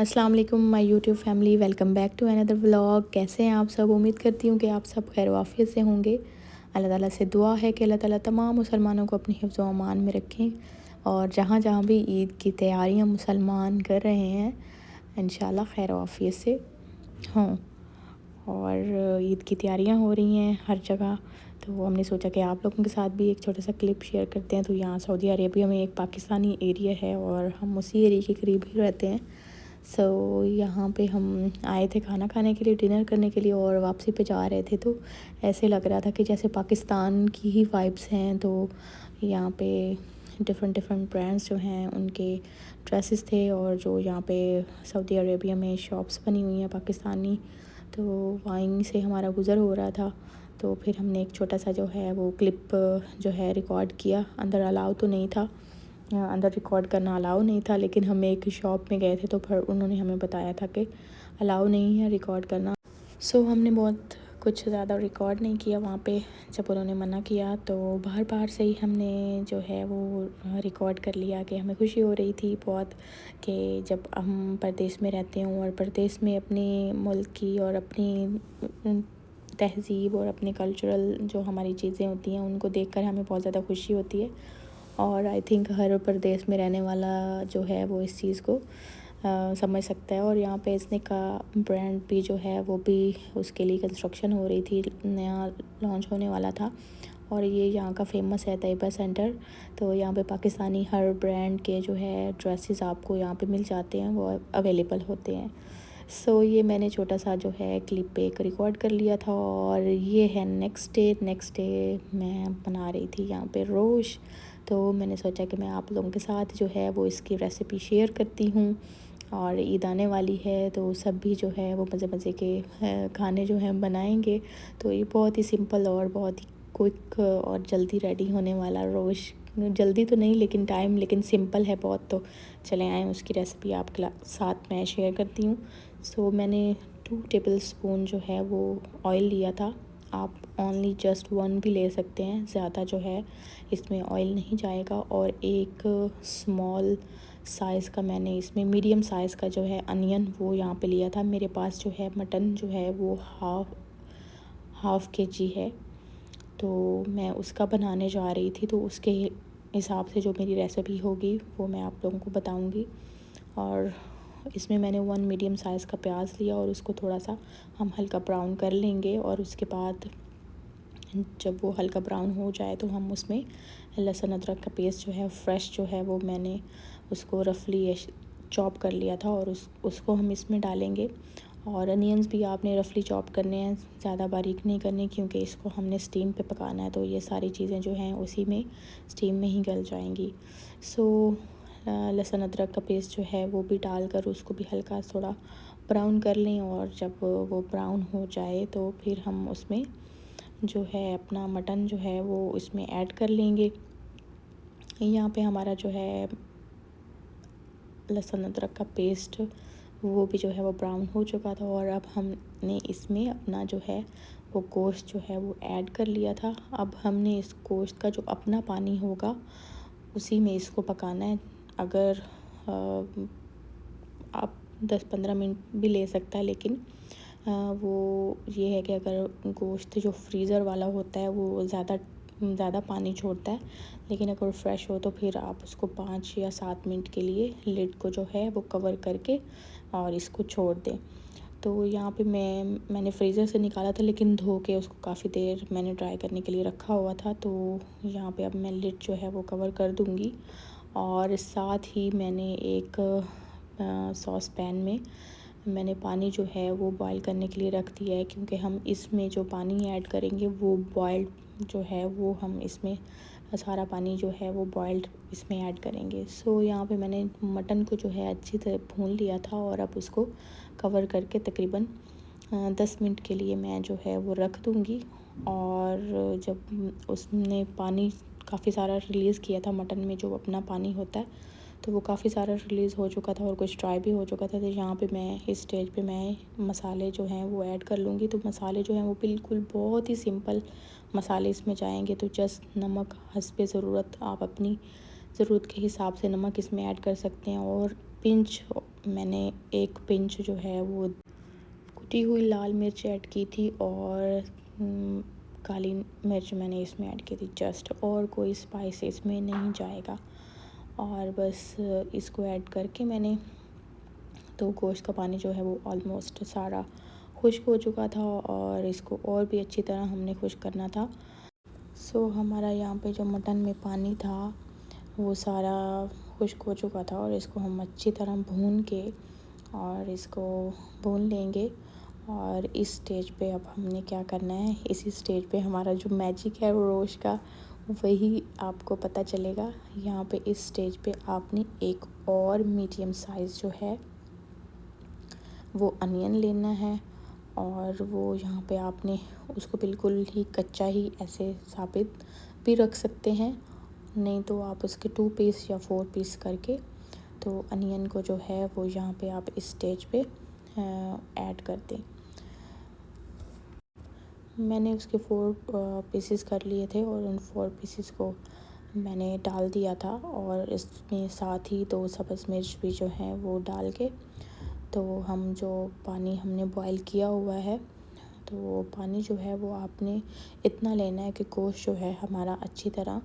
अस्सलाम वालेकुम my YouTube family, welcome back to another vlog. कैसे हैं आप सब? उम्मीद करती हूँ कि आप सब खैर वाफियत से होंगे। अल्लाह ताला से दुआ है कि अल्लाह ताला तमाम मुसलमानों को अपनी हिफ्ज़ व अमान में रखें और जहाँ जहाँ भी ईद की तैयारियाँ मुसलमान कर रहे हैं इंशाल्लाह खैर वाफियत से हों। और ईद की तैयारियाँ हो रही हैं हर जगह, तो हमने सोचा कि आप लोगों के साथ भी एक छोटा सा क्लिप शेयर करते हैं। तो यहाँ सऊदी अरेबिया में एक पाकिस्तानी एरिया है और हम उसी एरिया के करीब ही रहते हैं। यहाँ पे हम आए थे खाना खाने के लिए, डिनर करने के लिए, और वापसी पे जा रहे थे तो ऐसे लग रहा था कि जैसे पाकिस्तान की ही वाइब्स हैं। तो यहाँ पे डिफरेंट डिफरेंट ब्रांड्स जो हैं उनके ड्रेसेस थे, और जो यहाँ पे सऊदी अरेबिया में शॉप्स बनी हुई हैं पाकिस्तानी, तो वहीं से हमारा गुज़र हो रहा था। तो फिर हमने एक छोटा सा जो है वो क्लिप जो है रिकॉर्ड किया। अंदर अलाउ तो नहीं था, अंदर रिकॉर्ड करना अलाउ नहीं था, लेकिन हम एक शॉप में गए थे तो फिर उन्होंने हमें बताया था कि अलाउ नहीं है रिकॉर्ड करना। हमने बहुत कुछ ज़्यादा रिकॉर्ड नहीं किया वहाँ पे। जब उन्होंने मना किया तो बाहर बाहर से ही हमने जो है वो रिकॉर्ड कर लिया कि हमें खुशी हो रही थी बहुत कि जब हम परदेश में रहते हों और परदेश में अपने मुल्क की और अपनी तहज़ीब और अपने कल्चरल जो हमारी चीज़ें होती हैं उनको देखकर हमें बहुत ज़्यादा खुशी होती है। और आई थिंक हर प्रदेश में रहने वाला जो है वो इस चीज़ को समझ सकता है। और यहाँ पे इसने का ब्रांड भी जो है वो भी उसके लिए कंस्ट्रक्शन हो रही थी, नया लॉन्च होने वाला था। और ये यहाँ का फेमस है तैयबा सेंटर। तो यहाँ पे पाकिस्तानी हर ब्रांड के जो है ड्रेसेस आपको यहाँ पे मिल जाते हैं, वो अवेलेबल होते हैं। ये मैंने छोटा सा जो है क्लिप एक रिकॉर्ड कर लिया था। और ये है नेक्स्ट डे मैं बना रही थी यहाँ पे रोश। तो मैंने सोचा कि मैं आप लोगों के साथ जो है वो इसकी रेसिपी शेयर करती हूँ। और ईद आने वाली है तो सब भी जो है वो मज़े मज़े के खाने जो हैं बनाएंगे। तो ये बहुत ही सिंपल और बहुत ही क्विक और जल्दी रेडी होने वाला रोश, जल्दी तो नहीं लेकिन सिंपल है बहुत। तो चले आएँ उसकी रेसिपी आपके साथ मैं शेयर करती हूँ। मैंने 2 टेबल स्पून जो है वो ऑयल लिया था। आप ओनली जस्ट 1 भी ले सकते हैं, ज़्यादा जो है इसमें ऑयल नहीं जाएगा। और एक स्मॉल साइज़ का मैंने इसमें मीडियम साइज़ का जो है अनियन वो यहाँ पे लिया था। मेरे पास जो है मटन जो है वो हाफ़ केजी है, तो मैं उसका बनाने जा रही थी। तो उसके हिसाब से जो मेरी रेसिपी होगी वो मैं आप लोगों को बताऊंगी। और इसमें मैंने 1 मीडियम साइज़ का प्याज लिया और उसको थोड़ा सा हम हल्का ब्राउन कर लेंगे। और उसके बाद जब वो हल्का ब्राउन हो जाए तो हम उसमें लहसुन अदरक का पेस्ट जो है फ्रेश जो है वो मैंने उसको रफली चॉप कर लिया था और उसको हम इसमें डालेंगे। और अनियंस भी आपने रफली चॉप करने हैं, ज़्यादा बारीक नहीं करने, क्योंकि इसको हमने स्टीम पे पकाना है। तो ये सारी चीज़ें जो हैं उसी में स्टीम में ही गल जाएंगी। लहसुन अदरक का पेस्ट जो है वो भी डालकर उसको भी हल्का थोड़ा ब्राउन कर लें। और जब वो ब्राउन हो जाए तो फिर हम उसमें जो है अपना मटन जो है वो इसमें ऐड कर लेंगे। यहाँ पे हमारा जो है लहसुन अदरक का पेस्ट वो भी जो है वो ब्राउन हो चुका था। और अब हमने इसमें अपना जो है वो गोश्त जो है वो ऐड कर लिया था। अब हमने इस गोश्त का जो अपना पानी होगा उसी में इसको पकाना है। अगर आप 10-15 मिनट भी ले सकता है, लेकिन वो ये है कि अगर गोश्त जो फ्रीज़र वाला होता है वो ज़्यादा पानी छोड़ता है, लेकिन अगर फ्रेश हो तो फिर आप उसको 5 या 7 मिनट के लिए लिड को जो है वो कवर करके और इसको छोड़ दें। तो यहाँ पे मैंने फ्रीज़र से निकाला था, लेकिन धो के उसको काफ़ी देर मैंने ड्राई करने के लिए रखा हुआ था। तो यहाँ पे अब मैं लिड जो है वो कवर कर दूँगी। और साथ ही मैंने एक सॉस पैन में मैंने पानी जो है वो बॉईल करने के लिए रख दिया है, क्योंकि हम इसमें जो पानी ऐड करेंगे वो बॉइल्ड जो है वो हम इसमें सारा पानी जो है वो बॉइल्ड इसमें ऐड करेंगे। यहाँ पे मैंने मटन को जो है अच्छी तरह भून लिया था और अब उसको कवर करके तकरीबन 10 मिनट के लिए मैं जो है वो रख दूँगी। और जब उसने पानी काफ़ी सारा रिलीज़ किया था, मटन में जो अपना पानी होता है तो वो काफ़ी सारा रिलीज़ हो चुका था और कुछ ड्राई भी हो चुका था। तो यहाँ पे मैं इस स्टेज पे मैं मसाले जो हैं वो ऐड कर लूँगी। तो मसाले जो हैं वो बिल्कुल बहुत ही सिंपल मसाले इसमें जाएंगे। तो जस्ट नमक हस्बे ज़रूरत, आप अपनी ज़रूरत के हिसाब से नमक इसमें ऐड कर सकते हैं। और पिंच मैंने एक पिंच जो है वो कुटी हुई लाल मिर्च ऐड की थी और काली मिर्च मैंने इसमें ऐड की थी जस्ट, और कोई स्पाइस इसमें नहीं जाएगा। और बस इसको ऐड करके मैंने, तो गोश्त का पानी जो है वो ऑलमोस्ट सारा खुश्क हो चुका था और इसको और भी अच्छी तरह हमने खुश्क करना था। सो हमारा यहाँ पे जो मटन में पानी था वो सारा खुश्क हो चुका था और इसको हम अच्छी तरह भून के और इसको भून लेंगे। और इस स्टेज पे अब हमने क्या करना है, इसी स्टेज पे हमारा जो मैजिक है वो रोश का, वही आपको पता चलेगा। यहाँ पे इस स्टेज पे आपने एक और मीडियम साइज़ जो है वो अनियन लेना है और वो यहाँ पे आपने उसको बिल्कुल ही कच्चा ही ऐसे साबित भी रख सकते हैं, नहीं तो आप उसके 2 पीस या 4 पीस करके तो अनियन को जो है वो यहाँ पे आप इस स्टेज पे ऐड कर दें। मैंने उसके 4 पीसेस कर लिए थे और उन 4 पीसेस को मैंने डाल दिया था और इसमें साथ ही 2 सब्ज़ मिर्च भी जो है वो डाल के, तो हम जो पानी हमने बॉईल किया हुआ है, तो वो पानी जो है वो आपने इतना लेना है कि गोश्त जो है हमारा अच्छी तरह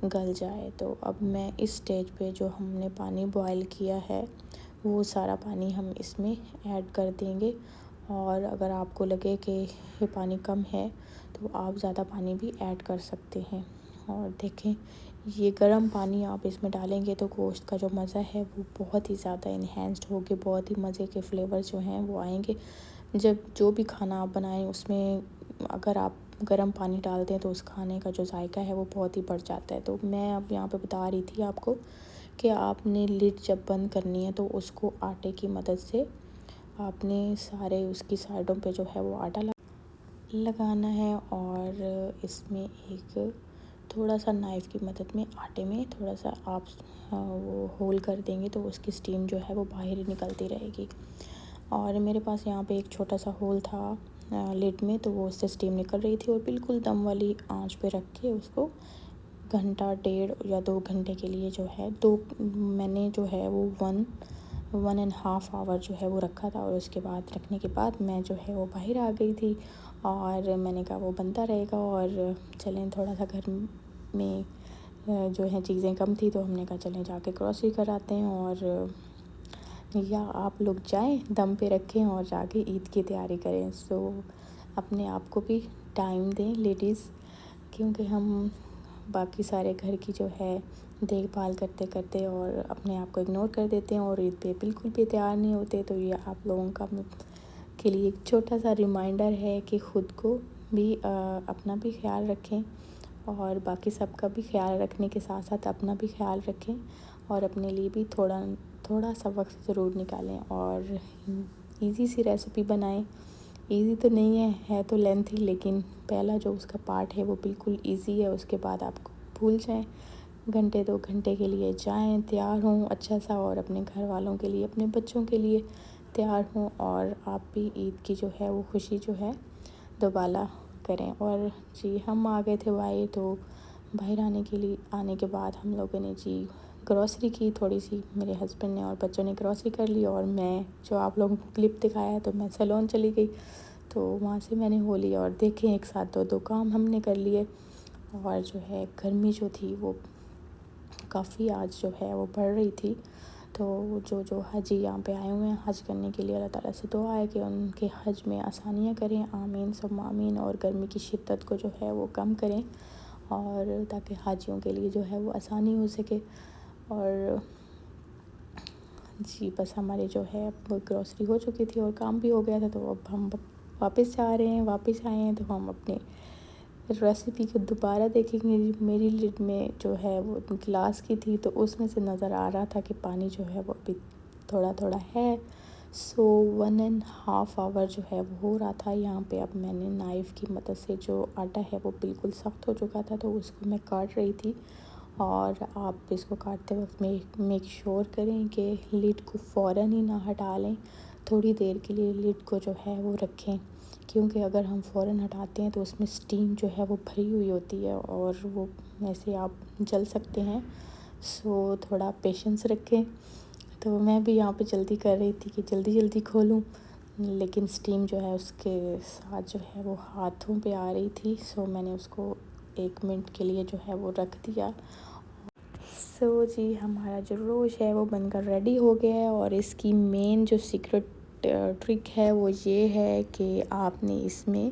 गल जाए। तो अब मैं इस स्टेज पे जो हमने पानी बॉईल किया है वो सारा पानी हम इसमें ऐड कर देंगे। और अगर आपको लगे कि ये पानी कम है तो आप ज़्यादा पानी भी ऐड कर सकते हैं। और देखें, ये गर्म पानी आप इसमें डालेंगे तो गोश्त का जो मज़ा है वो बहुत ही ज़्यादा इन्हेंस्ड होके बहुत ही मज़े के फ्लेवर्स जो हैं वो आएंगे। जब जो भी खाना आप बनाएं उसमें अगर आप गर्म पानी डालते हैं तो उस खाने का जो जायका है वो बहुत ही बढ़ जाता है। तो मैं अब यहाँ पे बता रही थी आपको कि आपने लिड जब बंद करनी है तो उसको आटे की मदद से आपने सारे उसकी साइडों पे जो है वो आटा लगाना है और इसमें एक थोड़ा सा नाइफ़ की मदद में आटे में थोड़ा सा आप वो होल कर देंगे तो उसकी स्टीम जो है वो बाहर ही निकलती रहेगी। और मेरे पास यहाँ पे एक छोटा सा होल था लिड में, तो वो उससे स्टीम निकल रही थी और बिल्कुल दम वाली आंच पे रख के उसको घंटा 1.5 या 2 घंटे के लिए जो है मैंने जो है वो 1.5 आवर जो है वो रखा था। और उसके बाद रखने के बाद मैं जो है वो बाहर आ गई थी और मैंने कहा वो बनता रहेगा और चलें थोड़ा सा घर में जो है चीज़ें कम थी तो हमने कहा चलें जाके ग्रॉसरी कर आते हैं। और या आप लोग जाएं दम पे रखें और जाके ईद की तैयारी करें। सो अपने आप को भी टाइम दें लेडीज़, क्योंकि हम बाकी सारे घर की जो है देखभाल करते करते और अपने आप को इग्नोर कर देते हैं और ईद पे बिल्कुल भी तैयार नहीं होते। तो ये आप लोगों का के लिए एक छोटा सा रिमाइंडर है कि ख़ुद को भी अपना भी ख्याल रखें और बाकी सबका भी ख्याल रखने के साथ साथ अपना भी ख्याल रखें और अपने लिए भी थोड़ा थोड़ा सा वक्त ज़रूर निकालें और इजी सी रेसिपी बनाएं। इजी तो नहीं है तो लेंथी, लेकिन पहला जो उसका पार्ट है वो बिल्कुल इजी है। उसके बाद आप भूल जाएं, घंटे 2 घंटे के लिए जाएं, तैयार हों अच्छा सा और अपने घर वालों के लिए अपने बच्चों के लिए तैयार हों और आप भी ईद की जो है वो खुशी जो है दोबारा करें। और जी हम आ गए थे बाहर, तो बाहर आने के बाद हम लोगों ने जी ग्रॉसरी की थोड़ी सी, मेरे हस्बैंड ने और बच्चों ने ग्रॉसरी कर ली और मैं जो आप लोगों को क्लिप दिखाया तो मैं सैलून चली गई, तो वहाँ से मैंने हो लिया और देखें एक साथ दो काम हमने कर लिए। और जो है गर्मी जो थी वो काफ़ी आज जो है वो बढ़ रही थी। तो जो हाजी यहाँ पे आए हुए हैं हज करने के लिए, अल्लाह ताला से दुआ है कि उनके हज में आसानियाँ करें, आमीन सब आमीन, और गर्मी की शिद्दत को जो है वो कम करें और ताकि हाजियों के लिए जो है वो आसानी हो सके। और जी बस हमारे जो है वो ग्रॉसरी हो चुकी थी और काम भी हो गया था, तो अब हम वापस जा रहे हैं। वापस आए हैं तो हम अपने रेसिपी को दोबारा देखेंगे। मेरी लिड में जो है वो गिलास की थी तो उसमें से नज़र आ रहा था कि पानी जो है वो अभी थोड़ा थोड़ा है। सो 1.5 आवर जो है वो हो रहा था। यहाँ पे अब मैंने नाइफ़ की मदद से जो आटा है वो बिल्कुल सख्त हो चुका था तो उसको मैं काट रही थी। और आप इसको काटते वक्त मेक श्योर करें कि लिड को फ़ौरन ही ना हटा लें, थोड़ी देर के लिए लिड को जो है वो रखें, क्योंकि अगर हम फ़ौरन हटाते हैं तो उसमें स्टीम जो है वो भरी हुई होती है और वो वैसे आप जल सकते हैं। सो थोड़ा पेशेंस रखें, तो मैं भी यहाँ पे जल्दी कर रही थी कि जल्दी जल्दी खोलूँ, लेकिन स्टीम जो है उसके साथ जो है वो हाथों पे आ रही थी। सो मैंने उसको 1 मिनट के लिए जो है वो रख दिया। सो जी, हमारा जो रोश है वो बनकर रेडी हो गया है। और इसकी मेन जो सीक्रेट ट्रिक है वो ये है कि आपने इसमें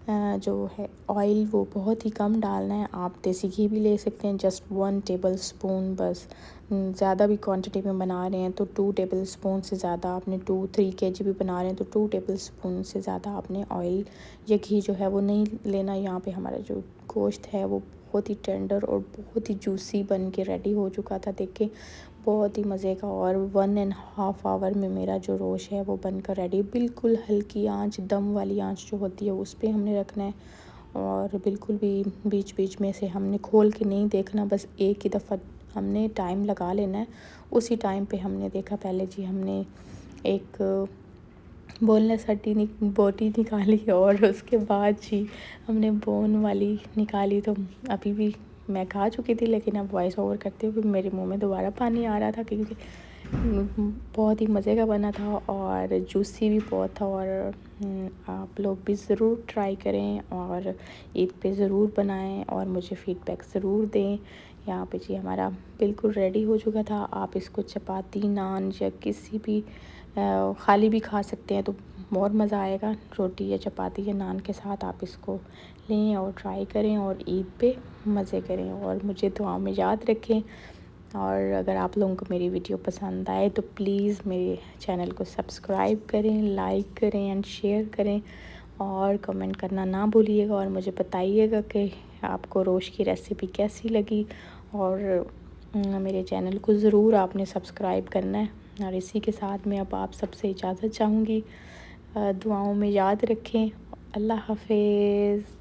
जो है ऑयल वो बहुत ही कम डालना है। आप देसी घी भी ले सकते हैं, जस्ट 1 टेबल स्पून बस। ज़्यादा भी क्वांटिटी में बना रहे हैं तो 2 टेबल स्पून से ज़्यादा आपने 2-3 केजी भी बना रहे हैं तो 2 टेबल स्पून से ज़्यादा आपने ऑयल या घी जो है वो नहीं लेना। यहाँ पे हमारा जो गोश्त है वो बहुत ही टेंडर और बहुत ही जूसी बन के रेडी हो चुका था। देख के बहुत ही मज़े का। और 1.5 आवर में मेरा जो रोश है वो बनकर रेडी। बिल्कुल हल्की आंच, दम वाली आंच जो होती है उस पे हमने रखना है। और बिल्कुल भी बीच बीच में से हमने खोल के नहीं देखना, बस एक ही दफ़ा हमने टाइम लगा लेना है। उसी टाइम पे हमने देखा, पहले जी हमने एक बोनलेस बोटी निकाली और उसके बाद जी हमने बोन वाली निकाली। तो अभी भी मैं खा चुकी थी, लेकिन अब वॉइस ओवर करते हुए मेरे मुंह में दोबारा पानी आ रहा था, क्योंकि बहुत ही मज़े का बना था और जूसी भी बहुत था। और आप लोग भी ज़रूर ट्राई करें और ईद पे ज़रूर बनाएं और मुझे फ़ीडबैक ज़रूर दें। यहाँ पे जी हमारा बिल्कुल रेडी हो चुका था। आप इसको चपाती, नान या किसी भी खाली भी खा सकते हैं तो बहुत मज़ा आएगा। रोटी या चपाती या नान के साथ आप इसको लें और ट्राई करें और ईद पे मज़े करें और मुझे दुआ में याद रखें। और अगर आप लोगों को मेरी वीडियो पसंद आए तो प्लीज़ मेरे चैनल को सब्सक्राइब करें, लाइक करें एंड शेयर करें और कमेंट करना ना भूलिएगा। और मुझे बताइएगा कि आपको रोश की रेसिपी कैसी लगी। और मेरे चैनल को ज़रूर आपने सब्सक्राइब करना है। और इसी के साथ मैं अब आप सबसे इजाज़त चाहूँगी। दुआओं में याद रखें। अल्लाह हाफ़िज़।